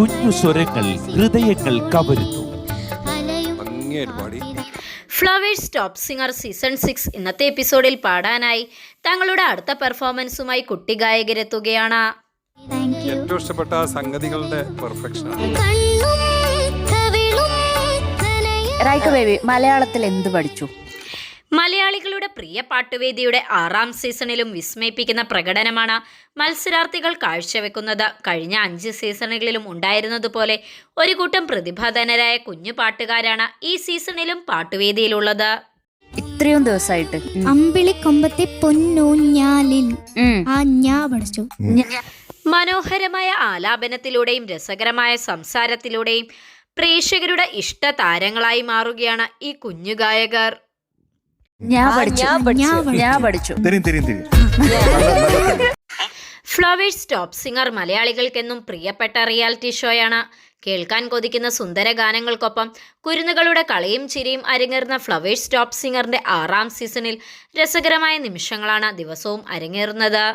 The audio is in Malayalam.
കുഞ്ഞു സ്വരങ്ങൾ ഹൃദയങ്ങൾ കവരുന്നു. ഫ്ലവേഴ്സ് ടോപ്പ് സിംഗർ സീസൺ 6 ഇന്നത്തെ എപ്പിസോഡിൽ പാടാനായി തങ്ങളുടെ അടുത്ത പെർഫോമൻസുമായി കുട്ടി ഗായകരെത്തുകയാണ്. ഏറ്റവും ഇഷ്ടപ്പെട്ട സംഗതികളുടെ പെർഫെക്ഷൻ. റൈക്ക ബേബി, മലയാളത്തിൽ എന്ത് പഠിച്ചു? മലയാളികളുടെ പ്രിയ പാട്ടുവേദിയുടെ 6ാം സീസണിലും വിസ്മയിപ്പിക്കുന്ന പ്രകടനമാണ് മത്സരാർത്ഥികൾ കാഴ്ചവെക്കുന്നത്. കഴിഞ്ഞ 5 സീസണുകളിലും ഉണ്ടായിരുന്നതുപോലെ ഒരു കൂട്ടം പ്രതിഭാധനരായ കുഞ്ഞു പാട്ടുകാരാണ് ഈ സീസണിലും പാട്ടുവേദിയിലുള്ളത്. ഇത്രയും ദിവസമായിട്ട് അമ്പിളിക്കൊമ്പത്തെ പൊന്നൂഞ്ഞാലിൽ പഠിച്ചു. മനോഹരമായ ആലാപനത്തിലൂടെയും രസകരമായ സംസാരത്തിലൂടെയും പ്രേക്ഷകരുടെ ഇഷ്ട താരങ്ങളായി മാറുകയാണ് ഈ കുഞ്ഞു ഗായകർ. ഞാൻ പഠിച്ചു. ഫ്ലവേഴ്സ് ടോപ്പ് സിംഗർ മലയാളികൾക്കെന്നും പ്രിയപ്പെട്ട റിയാലിറ്റി ഷോയാണ്. കേൾക്കാൻ കൊതിക്കുന്ന സുന്ദര ഗാനങ്ങൾക്കൊപ്പം കുരുന്നുകളുടെ കളിയും ചിരിയും അരങ്ങേറുന്ന ഫ്ലവേഴ്സ് ടോപ്പ് സിംഗറിന്റെ 6ാം സീസണിൽ രസകരമായ നിമിഷങ്ങളാണ് ദിവസവും അരങ്ങേറുന്നത്.